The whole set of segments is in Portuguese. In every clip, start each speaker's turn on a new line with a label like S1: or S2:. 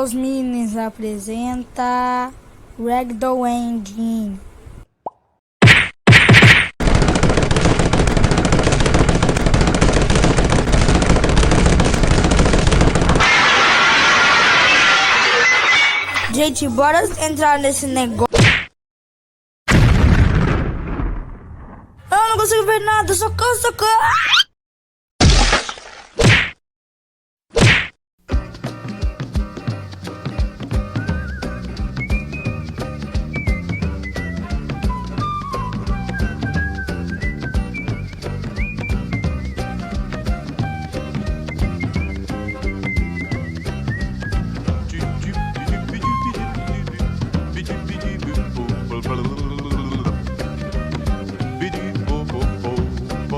S1: Os meninos apresenta Ragroll Engine. Gente, bora entrar nesse negócio. Eu não consigo ver nada, socorro, socorro!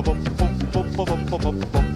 S2: Pop, pop, pop, pop, pop.